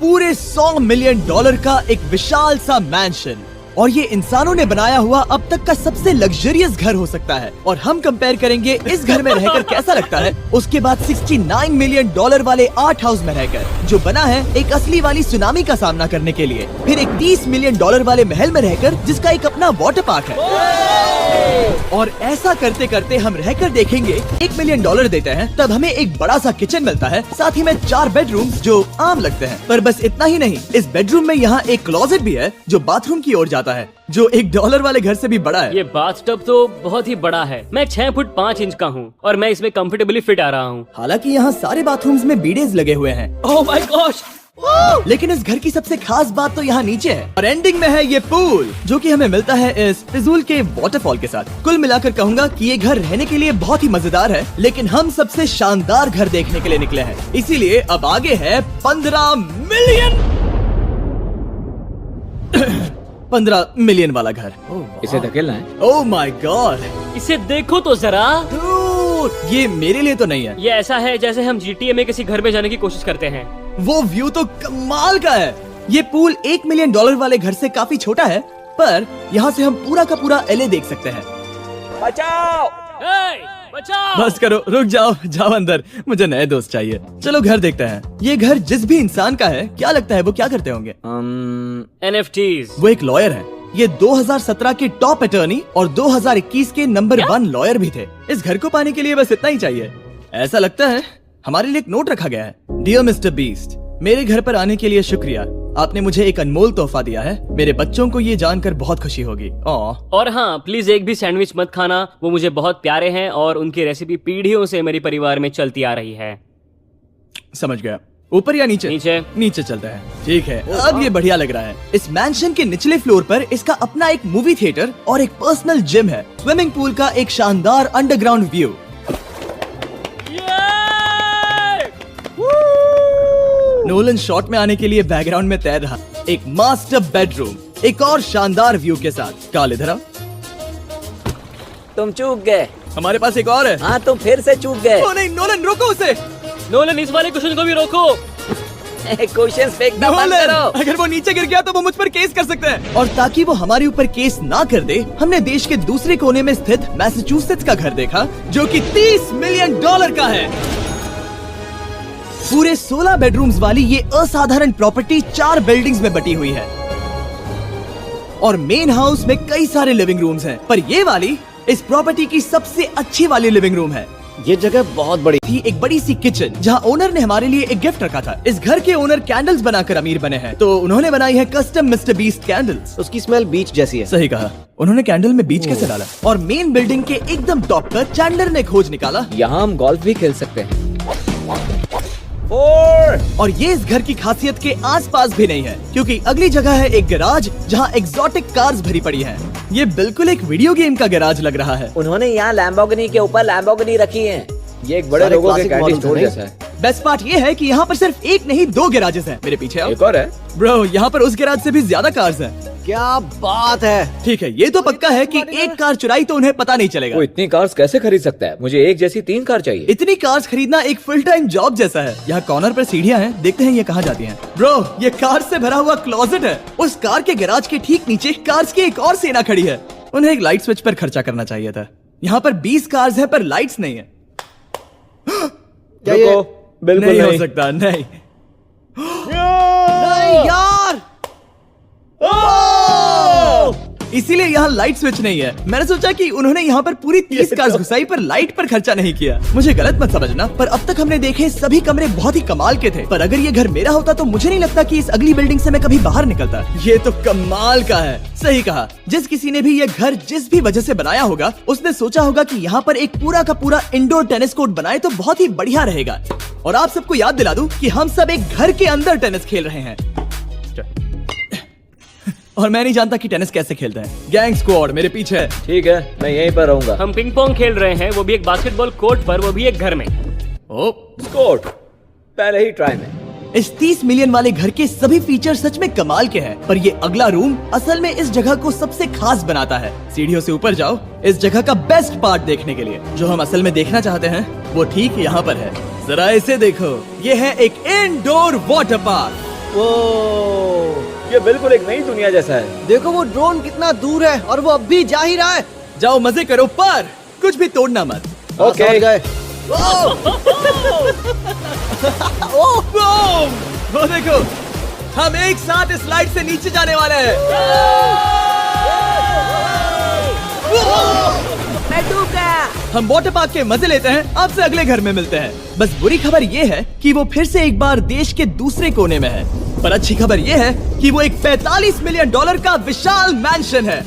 पूरे $100 मिलियन का एक विशाल सा मैंशन। और ये इंसानों ने बनाया हुआ अब तक का सबसे लग्जरियस घर हो सकता है। और हम कंपेयर करेंगे इस घर में रहकर कैसा लगता है उसके बाद $69 मिलियन वाले आर्ट हाउस में रहकर, जो बना है एक असली वाली सुनामी का सामना करने के लिए। फिर एक $30 मिलियन वाले महल में रहकर जिसका एक अपना वाटर पार्क है। और ऐसा करते करते हम रहकर देखेंगे $1 मिलियन देते हैं तब हमें एक बड़ा सा किचन मिलता है, साथ ही में 4 बेडरूम्स जो आम लगते हैं। पर बस इतना ही नहीं, इस बेडरूम में यहाँ एक क्लोजेट भी है जो बाथरूम की ओर जाता है, जो $1 वाले घर से भी बड़ा है। ये बाथटब तो बहुत ही बड़ा है। मैं 6 फुट 5 इंच का हूँ और मैं इसमें कंफर्टेबली फिट आ रहा हूँ। हालांकि यहाँ सारे बाथरूम्स में बीडेज लगे हुए हैं। Oh my gosh! लेकिन इस घर की सबसे खास बात तो यहाँ नीचे है और एंडिंग में है ये पूल, जो कि हमें मिलता है इस फिजूल के वाटरफॉल के साथ। कुल मिलाकर कहूँगा कि ये घर रहने के लिए बहुत ही मजेदार है, लेकिन हम सबसे शानदार घर देखने के लिए निकले हैं, इसीलिए अब आगे है 15 मिलियन वाला घर। इसे धकेलना है। ओह माय गॉड, इसे देखो तो जरा। ये मेरे लिए तो नहीं है। ये ऐसा है जैसे हम GTA में किसी घर में जाने की कोशिश करते हैं। वो व्यू तो कमाल का है। ये पूल $1 मिलियन वाले घर से काफी छोटा है, पर यहाँ से हम पूरा का पूरा LA देख सकते हैं। बचाओ! बचाओ! बस करो, रुक जाओ, जाओ अंदर, मुझे नए दोस्त चाहिए। चलो घर देखते हैं। ये घर जिस भी इंसान का है, क्या लगता है वो क्या करते होंगे? NFTs। वो एक लॉयर है। ये 2017 के टॉप अटर्नी और 2021 के नंबर 1 लॉयर भी थे। इस घर को पाने के लिए बस इतना ही चाहिए। ऐसा लगता है हमारे लिए एक नोट रखा गया है। डियर मिस्टर बीस्ट, मेरे घर पर आने के लिए शुक्रिया। आपने मुझे एक अनमोल तोहफा दिया है। मेरे बच्चों को ये जानकर बहुत खुशी होगी। और हाँ, प्लीज एक भी सैंडविच मत खाना, वो मुझे बहुत प्यारे हैं और उनकी रेसिपी पीढ़ियों से मेरे परिवार में चलती आ रही है। समझ गया। ऊपर या नीचे? नीचे। नीचे चलता है। ठीक है, अब ये बढ़िया लग रहा है। इस मैंशन के निचले फ्लोर पर इसका अपना एक मूवी थिएटर और एक पर्सनल जिम है। स्विमिंग पूल का एक शानदार अंडरग्राउंड व्यू। नोलन शॉट में आने के लिए बैकग्राउंड में तैर रहा। एक मास्टर बेडरूम एक और शानदार व्यू के साथ। काल इधर आओ। तुम चूक गए। हमारे पास एक और है। हाँ, तुम फिर से चूक गए। ओ नहीं, नोलन रोको उसे। नोलन, इस वाले क्वेश्चन को भी रोको। क्वेश्चन फेंकना बंद करो। अगर वो नीचे गिर गया तो वो मुझ पर केस कर सकते हैं। और ताकि वो हमारे ऊपर केस ना कर दे, हमने देश के दूसरे कोने में स्थित मैसाचुसेट्स का घर देखा, जो कि $30 मिलियन का है। पूरे 16 बेडरूम्स वाली ये असाधारण प्रॉपर्टी 4 बिल्डिंग्स में बटी हुई है और मेन हाउस में कई सारे लिविंग रूम्स हैं, पर ये वाली इस प्रॉपर्टी की सबसे अच्छी वाली लिविंग रूम है। ये जगह बहुत बड़ी थी। एक बड़ी सी किचन जहाँ ओनर ने हमारे लिए एक गिफ्ट रखा था। इस घर के ओनर कैंडल्स बनाकर अमीर बने हैं, तो उन्होंने बनाई है कस्टम मिस्टर बीस्ट कैंडल्स। उसकी स्मेल बीच जैसी है। सही कहा। उन्होंने कैंडल में बीच कैसे डाला? और मेन बिल्डिंग के एकदम टॉप पर चैंडलर ने खोज निकाला, यहाँ हम गोल्फ भी खेल सकते हैं। और ये इस घर की खासियत के आसपास भी नहीं है, क्योंकि अगली जगह है एक गैराज जहाँ एग्जॉटिक कार्स भरी पड़ी हैं। ये बिल्कुल एक वीडियो गेम का गैराज लग रहा है। उन्होंने यहाँ लैम्बोर्गिनी के ऊपर लैम्बोर्गिनी रखी है। ये एक बड़े लोगों के कैंडी स्टोर जैसा है। बेस्ट पार्ट ये है कि यहाँ पर सिर्फ एक नहीं 2 गैराजेस हैं। मेरे पीछे आओ। एक और है। ब्रो, यहाँ पर उस गैराज से भी ज्यादा कार्स हैं। क्या बात है। ठीक है, ये तो पक्का है कि एक कार चुराई तो उन्हें पता नहीं चलेगा। वो इतनी कार्स कैसे खरीद सकता है? मुझे एक जैसी 3 कार चाहिए। इतनी कार्स खरीदना एक फुल टाइम जॉब जैसा है। यहाँ कॉर्नर पर सीढ़ियाँ हैं, देखते हैं ये कहाँ जाती हैं। ब्रो, ये कार से भरा हुआ क्लोजेट है। उस कार के गैराज के ठीक नीचे कार्स की एक और सेना खड़ी है। उन्हें एक लाइट स्विच पर खर्चा करना चाहिए था। यहाँ पर 20 कार्स है पर लाइट्स नहीं है। क्या ये? बिल्कुल नहीं हो सकता। नहीं यार, इसीलिए यहाँ लाइट स्विच नहीं है। मैंने सोचा कि उन्होंने यहाँ पर पूरी 30 कार्स घुसाई पर लाइट पर खर्चा नहीं किया। मुझे गलत मत समझना, पर अब तक हमने देखे सभी कमरे बहुत ही कमाल के थे। पर अगर ये घर मेरा होता तो मुझे नहीं लगता कि इस अगली बिल्डिंग से मैं कभी बाहर निकलता। ये तो कमाल का है। सही कहा। जिस किसी ने भी ये घर जिस भी वजह से बनाया होगा, उसने सोचा होगा कि यहाँ पर एक पूरा का पूरा इंडोर टेनिस कोर्ट बनाए तो बहुत ही बढ़िया रहेगा। और आप सबको याद दिला दूं कि हम सब एक घर के अंदर टेनिस खेल रहे हैं। और मैं नहीं जानता कि टेनिस कैसे खेलते हैं। गैंग स्क्वाड मेरे पीछे है। ठीक है, मैं यहीं पर रहूंगा। हम पिंग पोंग खेल रहे हैं, वो भी एक बास्केटबॉल कोर्ट पर, वो भी एक घर में। ओ, स्कोर पहले ही ट्राई में। इस 30 मिलियन वाले घर के सभी फीचर सच में कमाल के हैं, पर ये अगला रूम असल में इस जगह को सबसे खास बनाता है। सीढ़ियों से ऊपर जाओ इस जगह का बेस्ट पार्ट देखने के लिए। जो हम असल में देखना चाहते हैं वो ठीक यहाँ पर है। जरा इसे देखो, ये है एक इंडोर वाटर पार्क। ये बिल्कुल एक नई दुनिया जैसा है। देखो वो ड्रोन कितना दूर है और वो अब भी जा ही रहा है। जाओ मजे करो पर कुछ भी तोड़ना मत। ओके। समझ गए। वो देखो, हम एक साथ इस स्लाइड से नीचे जाने वाले हैं। मैं डूब गया। हम वाटर पार्क के मजे लेते हैं। आपसे अगले घर में मिलते हैं। बस बुरी खबर ये है कि वो फिर से एक बार देश के दूसरे कोने में है, पर अच्छी खबर ये है कि वो एक $45 मिलियन का विशाल मैंशन है।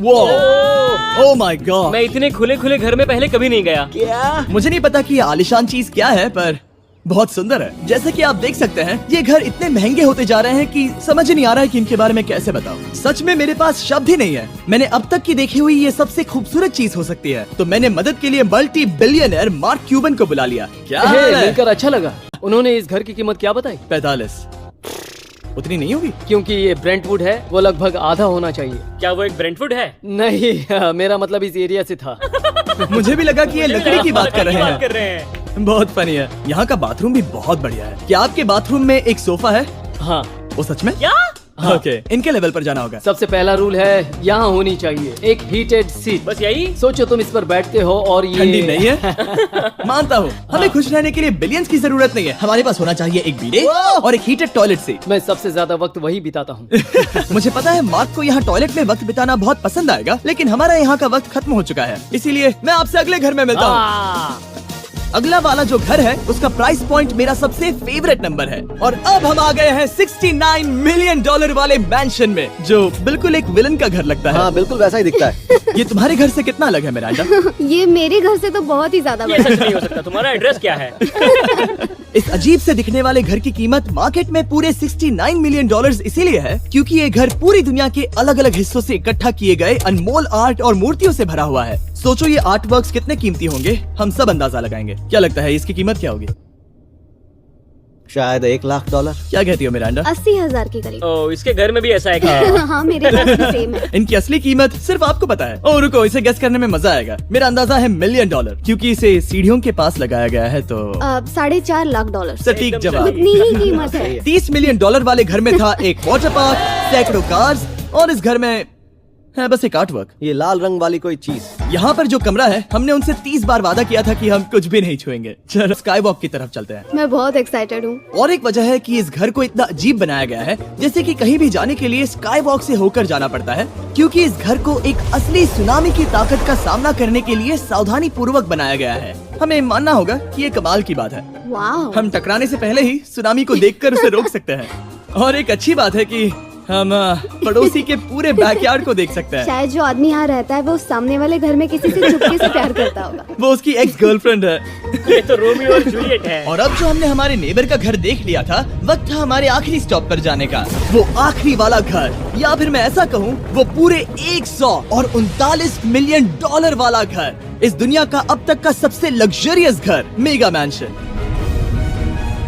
Oh my God. मैं इतने खुले खुले घर में पहले कभी नहीं गया। क्या? मुझे नहीं पता कि ये आलीशान चीज क्या है, पर बहुत सुंदर है। जैसे कि आप देख सकते हैं, ये घर इतने महंगे होते जा रहे हैं कि समझ ही नहीं आ रहा है कि इनके बारे में कैसे बताऊं। सच में मेरे पास शब्द ही नहीं है। मैंने अब तक की देखी हुई ये सबसे खूबसूरत चीज हो सकती है। तो मैंने मदद के लिए मल्टी बिलियनर मार्क क्यूबन को बुला लिया। क्या हाल है? मिलकर अच्छा लगा। उन्होंने इस घर की कीमत क्या बताई? 45। उतनी नहीं होगी? क्योंकि ये ब्रेंटवुड है, वो लगभग आधा होना चाहिए। क्या वो एक ब्रेंटफुड है? नहीं, मेरा मतलब इस एरिया से था। मुझे भी लगा कि ये लकड़ी की बात कर रहे कर हैं। रहे हैं। बहुत फनी है। यहाँ का बाथरूम भी बहुत बढ़िया है। क्या आपके बाथरूम में एक सोफा है? हाँ। वो सच में? क्या? ओके, इनके लेवल पर जाना होगा। सबसे पहला रूल है यहाँ होनी चाहिए एक हीटेड सीट। बस यही? सोचो तुम इस पर बैठते हो और ये ठंडी नहीं है। मानता हूँ, हमें खुश रहने के लिए बिलियंस की जरूरत नहीं है। हमारे पास होना चाहिए एक बीडे और एक हीटेड टॉयलेट सीट। मैं सबसे ज्यादा वक्त वही बिताता हूँ। मुझे पता है मार्क को यहाँ टॉयलेट में वक्त बिताना बहुत पसंद आएगा, लेकिन हमारा यहाँ का वक्त खत्म हो चुका है। इसीलिए मैं आपसे अगले घर में मिलता हूँ। अगला वाला जो घर है उसका प्राइस पॉइंट मेरा सबसे फेवरेट नंबर है। और अब हम आ गए हैं $69 मिलियन वाले मैंशन में, जो बिल्कुल एक विलन का घर लगता है। हाँ बिल्कुल वैसा ही दिखता है। ये तुम्हारे घर से कितना अलग है मिरांडा? ये मेरे घर से तो बहुत ही ज्यादा ये बड़ा सच नहीं हो सकता। तुम्हारा एड्रेस क्या है? इस अजीब से दिखने वाले घर की कीमत मार्केट में पूरे $69 मिलियन इसीलिए है क्योंकि ये घर पूरी दुनिया के अलग अलग हिस्सों से इकट्ठा किए गए अनमोल आर्ट और मूर्तियों से भरा हुआ है। सोचो ये आर्ट वर्क्स कितने कीमती होंगे, हम सब अंदाजा लगाएंगे। क्या लगता है इसकी कीमत क्या होगी? शायद $1 लाख। क्या कहती हो मिरांडा? 80,000 के करीब। ओ, इसके घर में भी ऐसा है क्या? हाँ मेरे घर भी सेम है। इनकी असली कीमत सिर्फ आपको पता है। ओ रुको, इसे गेस करने में मजा आएगा। मेरा अंदाजा है $1 मिलियन, क्योंकि इसे सीढ़ियों के पास लगाया गया है। तो $4.5 लाख। सटीक एकदम जवाब। उतनी ही कीमत है। $30 मिलियन वाले घर में था एक वाटर पार्क, सैकड़ों कार्स और इस घर में है बस एक आर्ट वर्क। ये लाल रंग वाली कोई चीज। यहाँ पर जो कमरा है, हमने उनसे 30 बार वादा किया था कि हम कुछ भी नहीं छुएंगे। चलो स्काई वॉक की तरफ चलते हैं। मैं बहुत एक्साइटेड हूँ। और एक वजह है कि इस घर को इतना अजीब बनाया गया है, जैसे कि कहीं भी जाने के लिए स्काई वॉक से होकर जाना पड़ता है, क्योंकि इस घर को एक असली सुनामी की ताकत का सामना करने के लिए सावधानी पूर्वक बनाया गया है। हमें मानना होगा कि ये कमाल की बात है। वाह। हम टकराने से पहले ही सुनामी को देखकर उसे रोक सकते हैं। और एक अच्छी बात है कि हम पड़ोसी के पूरे बैकयार्ड को देख सकते हैं। शायद जो आदमी यहाँ रहता है वो सामने वाले घर में किसी से चुपके से प्यार करता होगा। वो उसकी एक्स गर्लफ्रेंड है। ये तो रोमियो और जूलियट है। और अब जो हमने हमारे नेबर का घर देख लिया था, वक्त था हमारे आखिरी स्टॉप पर जाने का। वो आखिरी वाला घर, या फिर मैं ऐसा कहूँ, वो पूरे 139 मिलियन वाला घर। इस दुनिया का अब तक का सबसे लग्जरियस घर, मेगा मैंशन।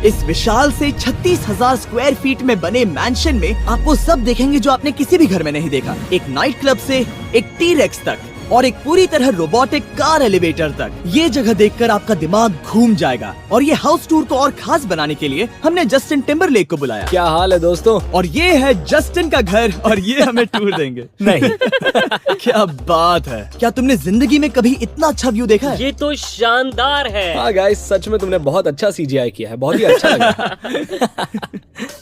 इस विशाल से 36,000 स्क्वायर फीट में बने मैंशन में आप वो सब देखेंगे जो आपने किसी भी घर में नहीं देखा। एक नाइट क्लब से एक टी-रेक्स तक और एक पूरी तरह रोबोटिक कार एलिवेटर तक। ये जगह देखकर आपका दिमाग घूम जाएगा। और ये हाउस टूर को और खास बनाने के लिए हमने जस्टिन टिम्बरलेक को बुलाया। क्या हाल है दोस्तों? और ये है जस्टिन का घर और ये हमें टूर देंगे। नहीं। क्या बात है। क्या तुमने जिंदगी में कभी इतना अच्छा व्यू देखा है? ये तो शानदार है। हाँ गाइस, सच में तुमने बहुत अच्छा CGI किया है। बहुत ही अच्छा लगा।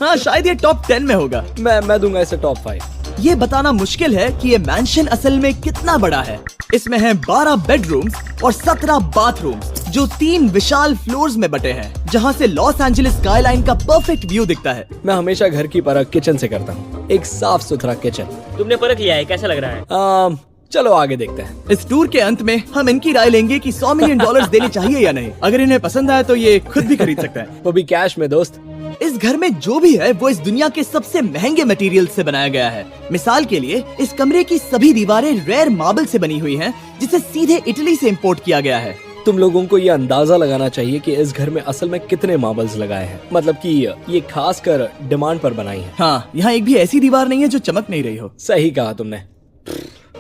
हाँ शायद ये टॉप 10 में होगा। मैं दूंगा इसे टॉप 5। ये बताना मुश्किल है कि ये मैंशन असल में कितना बड़ा है। इसमें हैं 12 बेडरूम्स और 17 बाथरूम्स, जो 3 विशाल फ्लोर्स में बटे हैं, जहाँ से लॉस एंजलिस स्काईलाइन का परफेक्ट व्यू दिखता है। मैं हमेशा घर की परख किचन से करता हूँ। एक साफ सुथरा किचन। तुमने परख लिया है, कैसा लग रहा है? चलो आगे देखते हैं। इस टूर के अंत में हम इनकी राय लेंगे कि $100 मिलियन देने चाहिए या नहीं। अगर इन्हें पसंद आए तो ये खुद भी खरीद सकते हैं। वो भी कैश में दोस्त। इस घर में जो भी है वो इस दुनिया के सबसे महंगे मटेरियल से बनाया गया है। मिसाल के लिए इस कमरे की सभी दीवारें रेयर मार्बल से बनी हुई हैं, जिसे सीधे इटली से इंपोर्ट किया गया है। तुम लोगों को ये अंदाजा लगाना चाहिए कि इस घर में असल में कितने मार्बल्स लगाए हैं। मतलब कि ये खास कर डिमांड पर बनाई है। हाँ, यहाँ एक भी ऐसी दीवार नहीं है जो चमक नहीं रही हो। सही कहा तुमने।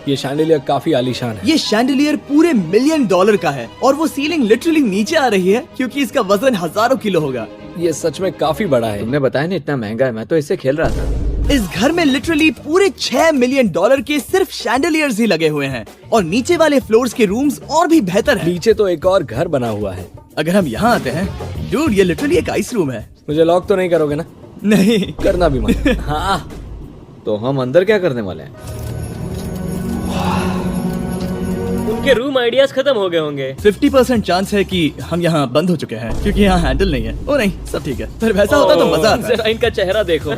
ये शैंडिलियर काफी आलीशान है। ये शैंडिलियर पूरे $1 मिलियन का है और वो सीलिंग लिटरली नीचे आ रही है क्योंकि इसका वजन हजारों किलो होगा। ये सच में काफी बड़ा है। तुमने बताया ना इतना महंगा है, मैं तो इससे खेल रहा था। इस घर में लिटरली पूरे $6 मिलियन के सिर्फ शैंडलियर्स ही लगे हुए हैं और नीचे वाले फ्लोर्स के रूम्स और भी बेहतर हैं। नीचे तो एक और घर बना हुआ है। अगर हम यहाँ आते हैं, डूड, ये लिटरली एक आइस रूम है। मुझे लॉक तो नहीं करोगे ना? नहीं, करना भी मत। हाँ, तो हम अंदर क्या करने वाले हैं? उनके रूम आइडियाज खत्म हो गए होंगे। 50% चांस है कि हम यहाँ बंद हो चुके हैं क्योंकि यहाँ हैंडल नहीं है। ओ नहीं, सब ठीक है। पर वैसा होता तो मजा आता। जरा इनका चेहरा देखो।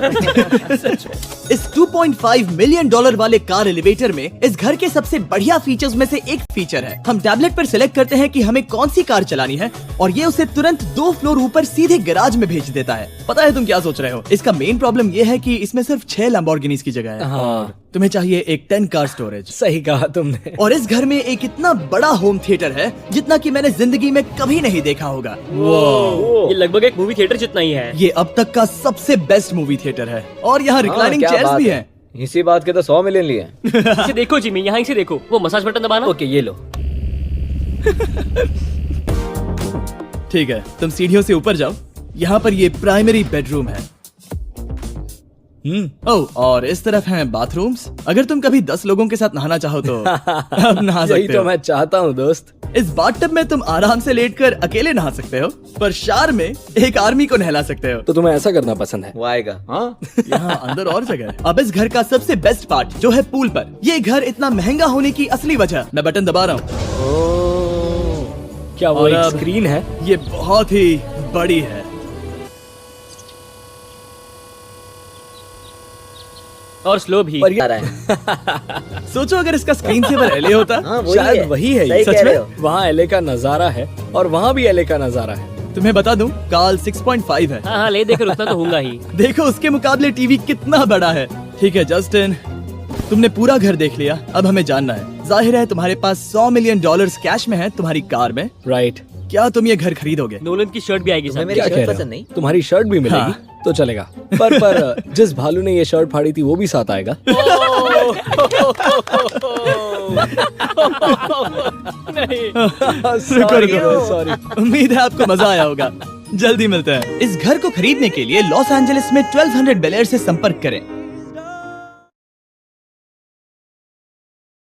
इस $2.5 मिलियन वाले कार एलिवेटर में इस घर के सबसे बढ़िया फीचर्स में से एक फीचर है। हम टैबलेट पर सिलेक्ट करते हैं कि हमें कौन सी कार चलानी है और ये उसे तुरंत 2 फ्लोर ऊपर सीधे गैराज में भेज देता है। पता है तुम क्या सोच रहे हो? इसका मेन प्रॉब्लम ये है कि इसमें सिर्फ 6 लैम्बोर्गिनीज की जगह है। हाँ, तुम्हें चाहिए एक 10 कार स्टोरेज। सही कहा तुमने। और इस घर में एक इतना बड़ा होम थिएटर है जितना कि मैंने जिंदगी में कभी नहीं देखा होगा। ये लगभग एक मूवी थिएटर जितना ही है। ये अब तक का सबसे बेस्ट मूवी थिएटर है और यहाँ रिक्लाइनिंग क्या चेयर्स बात भी है। हैं। इसी बात के तो 100 मिलियन लिए हैं। इसे देखो जिमी, यहाँ इसे देखो, वो मसाज बटन दबाना। ओके, ये लो। ठीक है, तुम सीढ़ियों से ऊपर जाओ। यहाँ पर ये प्राइमरी बेडरूम है। ओह, और इस तरफ हैं बाथरूम्स। अगर तुम कभी 10 लोगों के साथ नहाना चाहो तो अब नहा यही सकते तो हो। मैं चाहता हूँ दोस्त। इस बाथटब में तुम आराम से लेटकर अकेले नहा सकते हो, पर शार में एक आर्मी को नहला सकते हो। तो तुम्हें ऐसा करना पसंद है? वो आएगा। हाँ, यहाँ अंदर और जगह है। अब इस घर का सबसे बेस्ट पार्ट जो है पूल पर। ये घर इतना महंगा होने की असली वजह, मैं बटन दबा रहा हूँ। क्या वो और एक अब- स्क्रीन है? ये बहुत ही बड़ी है। और स्लो भी। पर ये आ रहा है। सोचो अगर इसका स्क्रीन सेवर एलए होता। हाँ, वही शायद है। वही है। सही ये कह सच रहे में हो। वहाँ एलए का नजारा है और वहाँ भी एलए का नजारा है। तुम्हें बता दूं, काल 6.5 है। हाँ हाँ, ले देकर उतना तो होगा ही। देखो उसके मुकाबले टीवी कितना बड़ा है। ठीक है जस्टिन, तुमने पूरा घर देख लिया। अब हमें जानना है, जाहिर है तुम्हारे पास $100 मिलियन कैश में है तुम्हारी कार में। राइट। क्या तुम ये घर खरीदोगे? नोलन की शर्ट भी आएगी तुम्हें साथ। मेरी क्या शर्ट कह रहे पसंद हो? नहीं? तुम्हारी शर्ट भी मिलेगी हाँ। तो चलेगा। पर जिस भालू ने ये शर्ट फाड़ी थी वो भी साथ आएगा। सॉरी। उम्मीद है आपको मजा आया होगा। जल्दी मिलते हैं। इस घर को खरीदने के लिए लॉस एंजलिस में 1200 बेल एयर से संपर्क करें।